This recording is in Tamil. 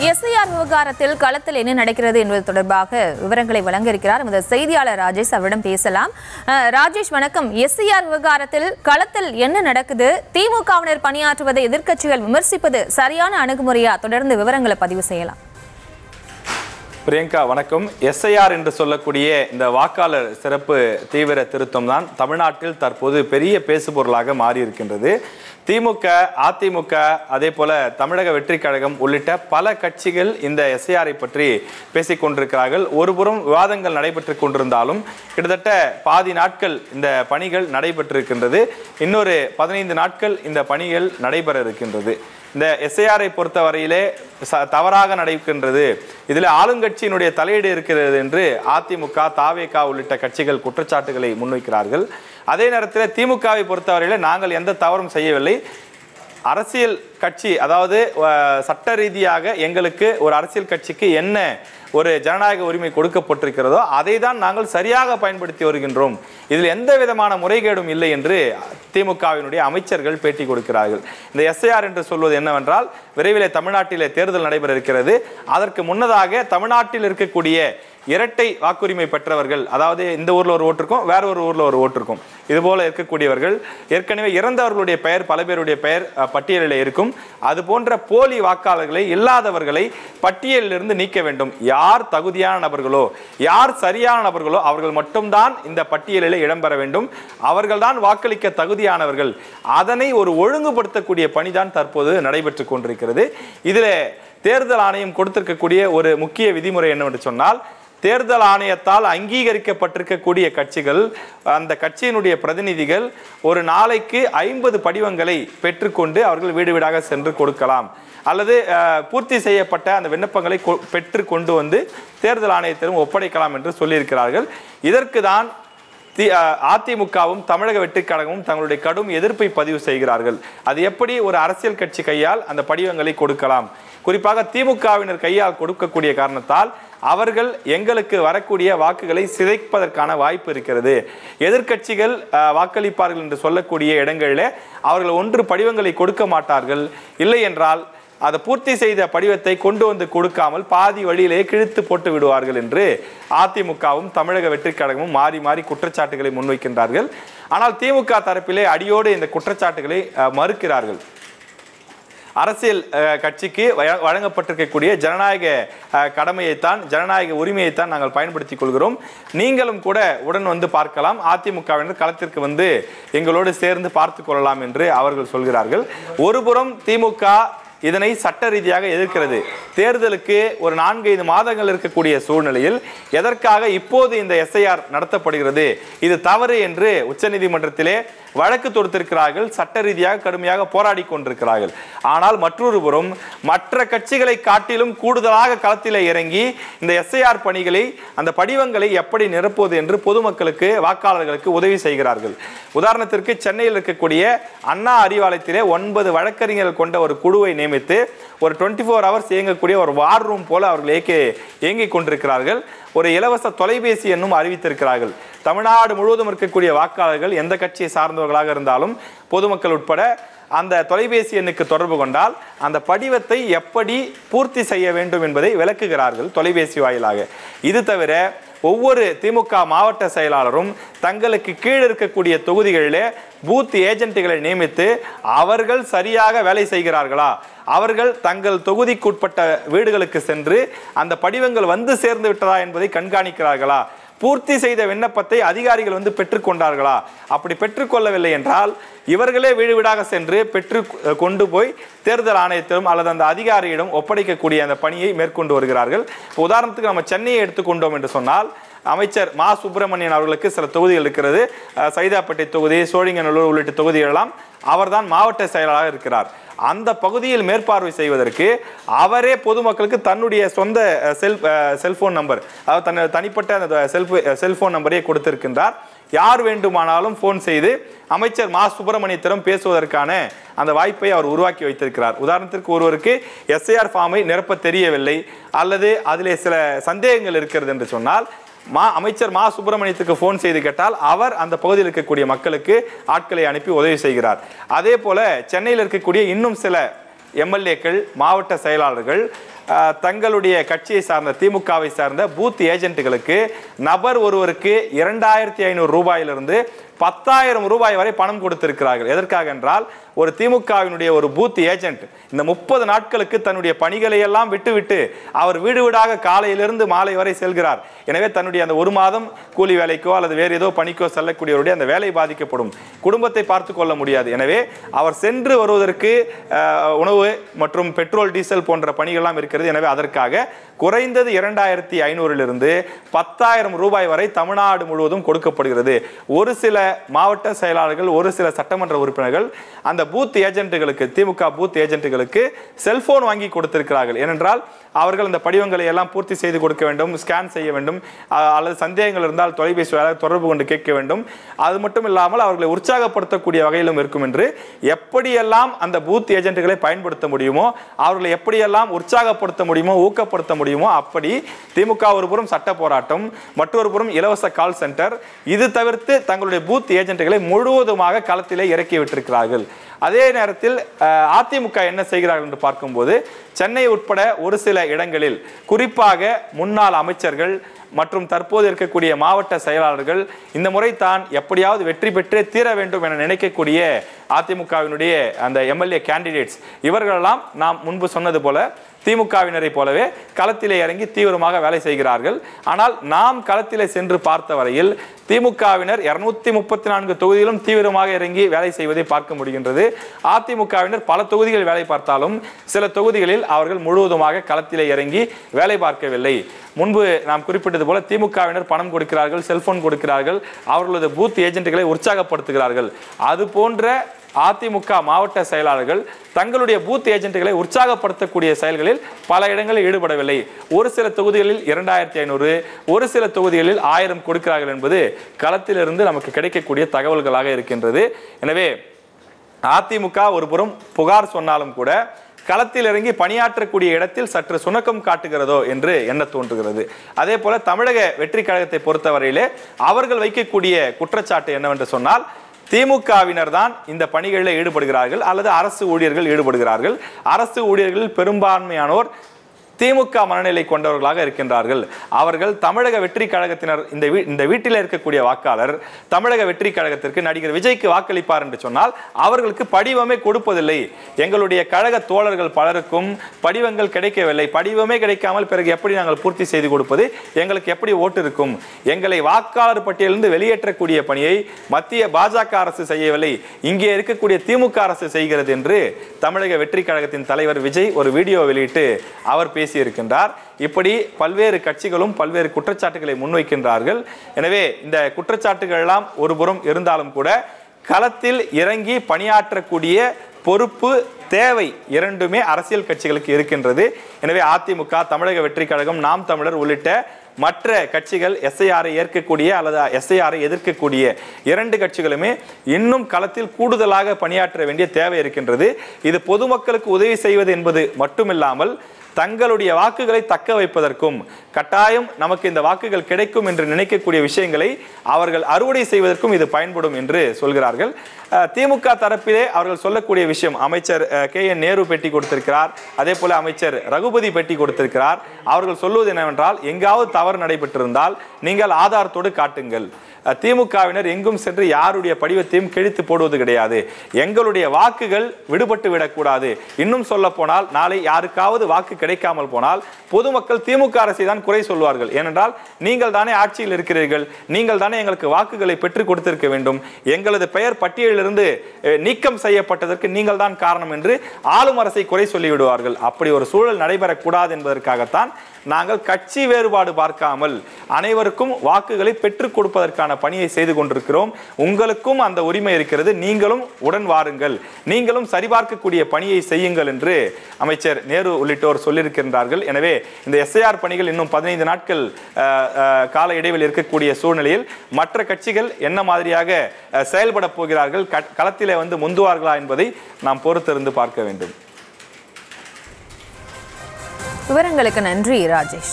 எஸ்ஐஆர் விவகாரத்தில் களத்தில் என்ன நடக்கிறது என்பது தொடர்பாக விவரங்களை வழங்க இருக்கிறார் நமது செய்தியாளர் ராஜேஷ். அவரிடம் பேசலாம். ராஜேஷ் வணக்கம். எஸ்ஐஆர் விவகாரத்தில் களத்தில் என்ன நடக்குது? திமுகவினர் பணியாற்றுவதை எதிர்க்கட்சிகள் விமர்சிப்பது சரியான அணுகுமுறையா? தொடர்ந்து விவரங்களை பதிவு செய்யலாம். பிரியங்கா வணக்கம். எஸ்ஐஆர் என்று சொல்லக்கூடிய இந்த வாக்காளர் சிறப்பு தீவிர திருத்தம் தான் தமிழ்நாட்டில் தற்போது பெரிய பேசுபொருளாக மாறி இருக்கின்றது. திமுக, அதிமுக, அதே போல தமிழக வெற்றி கழகம் உள்ளிட்ட பல கட்சிகள் இந்த எஸ்ஐஆரை பற்றி பேசிக் கொண்டிருக்கிறார்கள். ஒருபுறம் விவாதங்கள் நடைபெற்று கொண்டிருந்தாலும் கிட்டத்தட்ட பாதி நாட்கள் இந்த பணிகள் நடைபெற்றிருக்கின்றது. இன்னொரு 15 நாட்கள் இந்த பணிகள் நடைபெற இருக்கின்றது. இந்த எஸ்ஐஆரை பொறுத்தவரையிலே தவறாக நடைபெறுகின்றது, இதில் ஆளுங்கட்சியினுடைய தலையீடு இருக்கிறது என்று அதிமுக, தாவேகா உள்ளிட்ட கட்சிகள் குற்றச்சாட்டுகளை முன்வைக்கிறார்கள். அதே நேரத்தில் திமுகவை பொறுத்தவரையில் நாங்கள் எந்த தவறும் செய்யவில்லை, அரசியல் கட்சி, அதாவது சட்ட ரீதியாக எங்களுக்கு ஒரு அரசியல் கட்சிக்கு என்ன ஒரு ஜனநாயக உரிமை கொடுக்கப்பட்டிருக்கிறதோ அதை தான் நாங்கள் சரியாக பயன்படுத்தி வருகின்றோம், இதில் எந்த விதமான முறைகேடும் இல்லை என்று திமுகவினுடைய அமைச்சர்கள் பேட்டி கொடுக்கிறார்கள். இந்த எஸ்ஐஆர் என்று சொல்வது என்னவென்றால், விரைவில் தமிழ்நாட்டிலே தேர்தல் நடைபெற இருக்கிறது. அதற்கு முன்னதாக தமிழ்நாட்டில் இருக்கக்கூடிய இரட்டை வாக்குரிமை பெற்றவர்கள், அதாவது இந்த ஊர்ல ஒரு ஓட்டு இருக்கும், வேற ஒரு ஊர்ல ஒரு ஓட்டு இருக்கும், இது போல இருக்கக்கூடியவர்கள், ஏற்கனவே இறந்தவர்களுடைய பெயர் பல பேருடைய பெயர் பட்டியலில் இருக்கும், அது போன்ற போலி வாக்காளர்களை, இல்லாதவர்களை பட்டியலிலிருந்து நீக்க வேண்டும். யார் தகுதியான நபர்களோ, யார் சரியான நபர்களோ அவர்கள் மட்டும்தான் இந்த பட்டியலில் இடம்பெற வேண்டும். அவர்கள்தான் வாக்களிக்க தகுதியானவர்கள். அதனை ஒரு ஒழுங்குபடுத்தக்கூடிய பணிதான் தற்போது நடைபெற்று கொண்டிருக்கிறது. இதில் தேர்தல் ஆணையம் கொடுத்திருக்கக்கூடிய ஒரு முக்கிய விதிமுறை என்னவென்று சொன்னால், தேர்தல் ஆணையத்தால் அங்கீகரிக்கப்பட்டிருக்கக்கூடிய கட்சிகள், அந்த கட்சியினுடைய பிரதிநிதிகள் ஒரு நாளைக்கு 50 படிவங்களை பெற்றுக்கொண்டு அவர்கள் வீடு வீடாக சென்று கொடுக்கலாம், அல்லது பூர்த்தி செய்யப்பட்ட அந்த விண்ணப்பங்களை பெற்று கொண்டு வந்து தேர்தல் ஆணையத்திலும் ஒப்படைக்கலாம் என்று சொல்லியிருக்கிறார்கள். இதற்கு தான் அதிமுகவும் தமிழக வெற்றி கழகமும் தங்களுடைய கடும் எதிர்ப்பை பதிவு செய்கிறார்கள். அது எப்படி ஒரு அரசியல் கட்சி கையால் அந்த படிவங்களை கொடுக்கலாம்? குறிப்பாக திமுகவினர் கையால் கொடுக்கக்கூடிய காரணத்தால் அவர்கள் எங்களுக்கு வரக்கூடிய வாக்குகளை சிதைப்பதற்கான வாய்ப்பு இருக்கிறது. எதிர்க்கட்சிகள் வாக்களிப்பார்கள் என்று சொல்லக்கூடிய இடங்களில் அவர்கள் ஒன்று படிவங்களை கொடுக்க மாட்டார்கள். இல்லை என்றால் அதை பூர்த்தி செய்த படிவத்தை கொண்டு வந்து கொடுக்காமல் பாதி வழியிலே கிழித்து போட்டு விடுவார்கள் என்று அதிமுகவும் தமிழக வெற்றி கழகமும் மாறி மாறி குற்றச்சாட்டுகளை முன்வைக்கின்றார்கள். ஆனால் திமுக தரப்பிலே அடியோடு இந்த குற்றச்சாட்டுகளை மறுக்கிறார்கள். அரசியல் கட்சிக்கு வழங்கப்பட்டிருக்கக்கூடிய ஜனநாயக கடமையைத்தான், ஜனநாயக உரிமையைத்தான் நாங்கள் பயன்படுத்திக் கொள்கிறோம், நீங்களும் கூட உடன் வந்து பார்க்கலாம், அதிமுகவினர் களத்திற்கு வந்து எங்களோடு சேர்ந்து பார்த்து கொள்ளலாம் என்று அவர்கள் சொல்கிறார்கள். ஒருபுறம் திமுக இதனை சட்ட ரீதியாக எதிர்க்கிறது. தேர்தலுக்கு ஒரு 4-5 மாதங்கள் இருக்கக்கூடிய சூழ்நிலையில் எதற்காக இப்போது இந்த எஸ்ஐஆர் நடத்தப்படுகிறது, இது தவறு என்று உச்சநீதிமன்றத்திலே வழக்கு தொடுத்திருக்கிறார்கள். சட்ட ரீதியாக கடுமையாக போராடி கொண்டிருக்கிறார்கள். ஆனால் மற்றொரு புறம் மற்ற கட்சிகளை காட்டிலும் கூடுதலாக களத்தில் இறங்கி இந்த எஸ்ஐஆர் பணிகளை, அந்த படிவங்களை எப்படி நிரப்புவது என்று பொதுமக்களுக்கு, வாக்காளர்களுக்கு உதவி செய்கிறார்கள். உதாரணத்திற்கு சென்னையில் இருக்கக்கூடிய அண்ணா அறிவாலயத்திலே 9 வழக்கறிஞர்கள் கொண்ட ஒரு குழுவை நியமித்து ஒரு 24 ஹவர்ஸ் இயங்கக்கூடிய ஒரு வார் ரூம் போல அவர்கள் இயங்கிக் கொண்டிருக்கிறார்கள். ஒரு இலவச தொலைபேசி எண்ணும் அறிவித்திருக்கிறார்கள். தமிழ்நாடு முழுவதும் இருக்கக்கூடிய வாக்காளர்கள் எந்த கட்சியை சார்ந்தவர்களாக இருந்தாலும் பொதுமக்கள் உட்பட அந்த தொலைபேசி எண்ணுக்கு தொடர்பு கொண்டால் அந்த படிவத்தை எப்படி பூர்த்தி செய்ய வேண்டும் என்பதை விளக்குகிறார்கள் தொலைபேசி வாயிலாக. இது தவிர ஒவ்வொரு திமுக மாவட்ட செயலாளரும் தங்களுக்கு கீழ் இருக்கக்கூடிய தொகுதிகளிலே பூத் ஏஜென்ட்டுகளை நியமித்து அவர்கள் சரியாக வேலை செய்கிறார்களா, அவர்கள் தங்கள் தொகுதிக்குட்பட்ட வீடுகளுக்கு சென்று அந்த படிவங்கள் வந்து சேர்ந்து விட்டதா என்பதை கண்காணிக்கிறார்களா, பூர்த்தி செய்த விண்ணப்பத்தை அதிகாரிகள் வந்து பெற்றுக்கொண்டார்களா, அப்படி பெற்றுக்கொள்ளவில்லை என்றால் இவர்களே வீடு வீடாக சென்று பெற்று கொண்டு போய் தேர்தல் ஆணையத்திலும் அல்லது அந்த அதிகாரியிடம் ஒப்படைக்கக்கூடிய அந்த பணியை மேற்கொண்டு வருகிறார்கள். உதாரணத்துக்கு நம்ம சென்னையை எடுத்துக்கொண்டோம் என்று சொன்னால், அமைச்சர் மா சுப்பிரமணியன் அவர்களுக்கு சில தொகுதிகள் இருக்கிறது. சைதாப்பேட்டை தொகுதி, சோழிங்கநல்லூர் உள்ளிட்ட தொகுதிகளெல்லாம் அவர்தான் மாவட்ட செயலாளராக இருக்கிறார். அந்த பகுதியில் மேற்பார்வை செய்வதற்கு அவரே பொதுமக்களுக்கு தன்னுடைய சொந்த செல்போன் நம்பர், அதாவது தனிப்பட்ட அந்த செல்போன் நம்பரை கொடுத்திருக்கின்றார். யார் வேண்டுமானாலும் போன் செய்து அமைச்சர் மா சுப்பிரமணியத்திடம் பேசுவதற்கான அந்த வாய்ப்பை அவர் உருவாக்கி வைத்திருக்கிறார். உதாரணத்திற்கு ஒருவருக்கு எஸ்ஐஆர் ஃபார்மை நிரப்ப தெரியவில்லை அல்லது அதிலே சில சந்தேகங்கள் இருக்கிறது என்று சொன்னால் அமைச்சர் மா சுப்பிரமணியத்துக்கு போன் செய்து கேட்டால் அவர் அந்த பகுதியில் இருக்கக்கூடிய மக்களுக்கு ஆட்களை அனுப்பி உதவி செய்கிறார். அதே போல சென்னையில் இருக்கக்கூடிய இன்னும் சில எம்எல்ஏக்கள், மாவட்ட செயலாளர்கள் தங்களுடைய கட்சியை சார்ந்த திமுகவை சார்ந்த பூத் ஏஜென்ட்டுகளுக்கு நபர் ஒருவருக்கு 2500 ரூபாயிலிருந்து 10,000 ரூபாய் வரை பணம் கொடுத்திருக்கிறார்கள். எதற்காக என்றால் ஒரு திமுகவினுடைய ஒரு பூத் ஏஜென்ட் இந்த 30 நாட்களுக்கு தன்னுடைய பணிகளை எல்லாம் விட்டுவிட்டு அவர் வீடு வீடாக காலையிலிருந்து மாலை வரை செல்கிறார். எனவே தன்னுடைய அந்த ஒரு மாதம் கூலி வேலைக்கோ அல்லது வேறு ஏதோ பணிக்கோ செல்லக்கூடியவருடைய அந்த வேலை பாதிக்கப்படும், குடும்பத்தை பார்த்து கொள்ள முடியாது. எனவே அவர் சென்று வருவதற்கு உணவு மற்றும் பெட்ரோல், டீசல் போன்ற பணிகள்லாம் இருக்கிறது. எனவே அதற்காக குறைந்தது 2500 10,000 ரூபாய் வரை தமிழ்நாடு முழுவதும் கொடுக்கப்படுகிறது. ஒரு சில மாவட்ட செயலாளர்கள், ஒரு சில சட்டமன்ற உறுப்பினர்கள் அந்த பூத் ஏஜென்ட்டுகளுக்கு, திமுக பூத் ஏஜென்ட்டுகளுக்கு செல்போன் வாங்கி கொடுத்திருக்கிறார்கள். ஏனென்றால் அவர்கள் அந்த படிவங்களை எல்லாம் பூர்த்தி செய்து கொடுக்க வேண்டும், ஸ்கேன் செய்ய வேண்டும், அல்லது சந்தேகங்கள் இருந்தால் தொலைபேசி தொடர்பு கொண்டு கேட்க வேண்டும். அது மட்டும் இல்லாமல் அவர்களை உற்சாகப்படுத்தக்கூடிய வகையிலும் இருக்கும் என்று எப்படியெல்லாம் அந்த பூத் ஏஜென்ட்டுகளை பயன்படுத்த முடியுமோ, அவர்களை எப்படியெல்லாம் உற்சாகப்படுத்த முடியுமோ, ஊக்கப்படுத்த முடியுமோ அப்படி திமுக ஒரு புறம் சட்ட போராட்டம், மற்றொரு புறம் இலவச கால் சென்டர், இது தவிர்த்து தங்களுடைய பூத் ஏஜென்ட்டுகளை முழுவதுமாக களத்திலே இறக்கி விட்டிருக்கிறார்கள். அதே நேரத்தில் அதிமுக என்ன செய்கிறார்கள் என்று பார்க்கும்போது சென்னை உட்பட ஒரு சில இடங்களில் குறிப்பாக முன்னாள் அமைச்சர்கள் மற்றும் தற்போது இருக்கக்கூடிய மாவட்ட செயலாளர்கள் இந்த முறை தான் எப்படியாவது வெற்றி பெற்றே தீர வேண்டும் என நினைக்கக்கூடிய அதிமுகவினுடைய அந்த எம்எல்ஏ கேண்டிடேட்ஸ் இவர்களெல்லாம் நாம் முன்பு சொன்னது போல திமுகவினரை போலவே களத்திலே இறங்கி தீவிரமாக வேலை செய்கிறார்கள். ஆனால் நாம் களத்திலே சென்று பார்த்த வரையில் திமுகவினர் 234 தொகுதியிலும் தீவிரமாக இறங்கி வேலை செய்வதை பார்க்க முடிகின்றது. அதிமுகவினர் பல தொகுதிகளில் வேலை பார்த்தாலும் சில தொகுதிகளில் அவர்கள் முழுவதுமாக களத்திலே இறங்கி வேலை பார்க்கவில்லை. முன்பு நாம் குறிப்பிட்டது போல திமுகவினர் பணம் கொடுக்கிறார்கள், செல்போன் கொடுக்கிறார்கள், அவர்களது பூத் ஏஜென்ட்டுகளை உற்சாகப்படுத்துகிறார்கள். அது போன்ற அதிமுக மாவட்ட செயலாளர்கள் தங்களுடைய பூத் ஏஜென்ட்டுகளை உற்சாகப்படுத்தக்கூடிய செயல்களில் பல இடங்களில் ஈடுபடவில்லை. ஒரு சில தொகுதிகளில் 2500, ஒரு சில தொகுதிகளில் 1000 கொடுக்கிறார்கள் என்பது களத்திலிருந்து நமக்கு கிடைக்கக்கூடிய தகவல்களாக இருக்கின்றது. எனவே அதிமுக ஒரு புறம் புகார் சொன்னாலும் கூட களத்தில் இறங்கி பணியாற்றக்கூடிய இடத்தில் சற்று சுணக்கம் காட்டுகிறதோ என்று எண்ண தோன்றுகிறது. அதே போல தமிழக வெற்றி கழகத்தை பொறுத்தவரையிலே அவர்கள் வைக்கக்கூடிய குற்றச்சாட்டு என்னவென்று சொன்னால் திமுகவினர் தான் இந்த பணிகளில் ஈடுபடுகிறார்கள் அல்லது அரசு ஊழியர்கள் ஈடுபடுகிறார்கள். அரசு ஊழியர்களில் பெரும்பான்மையானோர் திமுக மனநிலை கொண்டவர்களாக இருக்கின்றார்கள். அவர்கள் தமிழக வெற்றி கழகத்தினர் இந்த வீட்டில் இருக்கக்கூடிய வாக்காளர் தமிழக வெற்றி கழகத்திற்கு நடிகர் விஜய்க்கு வாக்களிப்பார் என்று சொன்னால் அவர்களுக்கு படிவமே கொடுப்பதில்லை. எங்களுடைய கழக தோழர்கள் பலருக்கும் படிவங்கள் கிடைக்கவில்லை. படிவமே கிடைக்காமல் பிறகு எப்படி நாங்கள் பூர்த்தி செய்து கொடுப்பது? எங்களுக்கு எப்படி ஓட்டு இருக்கும்? எங்களை வாக்காளர் பட்டியலிருந்து வெளியேற்றக்கூடிய பணியை மத்திய பாஜக அரசு செய்யவில்லை, இங்கே இருக்கக்கூடிய திமுக அரசு செய்கிறது என்று தமிழக வெற்றி கழகத்தின் தலைவர் விஜய் ஒரு வீடியோ வெளியிட்டு அவர் இருக்கின்றார். இப்படி பல்வேறு கட்சிகளும் பல்வேறு குற்றச்சாட்டுகளை முன்வைக்கின்றார்கள். எனவே இந்த குற்றச்சாட்டுகள் எல்லாம் ஒருபுறம் இருந்தாலும் கூட களத்தில் இறங்கி பணியாற்றக்கூடிய பொறுப்பு, தேவை இரண்டுமே அரசியல் கட்சிகளுக்கு இருக்கின்றது. எனவே அதிமுக, தமிழக வெற்றி கழகம், நாம் தமிழர் உள்ளிட்ட மற்ற கட்சிகள் எஸ்ஐஆரை ஏற்கக்கூடிய அல்லது எஸ்ஐஆரை எதிர்க்கக்கூடிய இரண்டு கட்சிகளுமே இன்னும் களத்தில் கூடுதலாக பணியாற்ற வேண்டிய தேவை இருக்கின்றது. இது பொதுமக்களுக்கு உதவி செய்வது என்பது மட்டுமில்லாமல் தங்களுடைய வாக்குகளை தக்க வைப்பதற்கும் கட்டாயம் நமக்கு இந்த வாக்குகள் கிடைக்கும் என்று நினைக்கக்கூடிய விஷயங்களை அவர்கள் அறுவடை செய்வதற்கும் இது பயன்படும் என்று சொல்கிறார்கள். திமுக தரப்பிலே அவர்கள் சொல்லக்கூடிய விஷயம், அமைச்சர் KN நேரு பேட்டி கொடுத்திருக்கிறார், அதே போல அமைச்சர் ரகுபதி பேட்டி கொடுத்திருக்கிறார். அவர்கள் சொல்வது என்னவென்றால், எங்காவது தவறு நடைபெற்றிருந்தால் நீங்கள் ஆதாரத்தோடு காட்டுங்கள். திமுகவினர் எங்கும் சென்று யாருடைய படிவத்தையும் கிழித்து போடுவது கிடையாது. எங்களுடைய வாக்குகள் விடுபட்டு விடக்கூடாது. இன்னும் சொல்ல போனால் நாளை யாருக்காவது வாக்கு கிடைக்காமல் போனால் பொதுமக்கள் திமுக அரசை தான் குறை சொல்வார்கள். ஏனென்றால் நீங்கள் தானே ஆட்சியில் இருக்கிறீர்கள், நீங்கள் தானே எங்களுக்கு வாக்குகளை பெற்றுக் கொடுத்திருக்க வேண்டும், எங்களது பெயர் பட்டியலிலிருந்து நீக்கம் செய்யப்பட்டதற்கு நீங்கள் தான் காரணம் என்று ஆளும் அரசை குறை சொல்லிவிடுவார்கள். அப்படி ஒரு சூழல் நடைபெறக்கூடாது என்பதற்காகத்தான் நாங்கள் கட்சி வேறுபாடு பார்க்காமல் அனைவருக்கும் வாக்குகளை பெற்றுக் கொடுப்பதற்கான பணியை செய்து கொண்டிருக்கிறோம். உங்களுக்கும் அந்த உரிமை இருக்கிறது, நீங்களும் உடன் வாருங்கள், நீங்களும் சரிபார்க்கக்கூடிய பணியை செய்யுங்கள் என்று அமைச்சர் நேரு உள்ளிட்டோர் சொல்லியிருக்கின்றார்கள். எனவே இந்த எஸ்ஐஆர் பணிகள் இன்னும் 15 நாட்கள் கால இடைவெளி இருக்கக்கூடிய சூழ்நிலையில் மற்ற கட்சிகள் என்ன மாதிரியாக செயல்பட போகிறார்கள், களத்திலே வந்து முந்துவார்களா என்பதை நாம் பொறுத்திருந்து பார்க்க வேண்டும். விவரங்களுக்கு நன்றி ராஜேஷ்.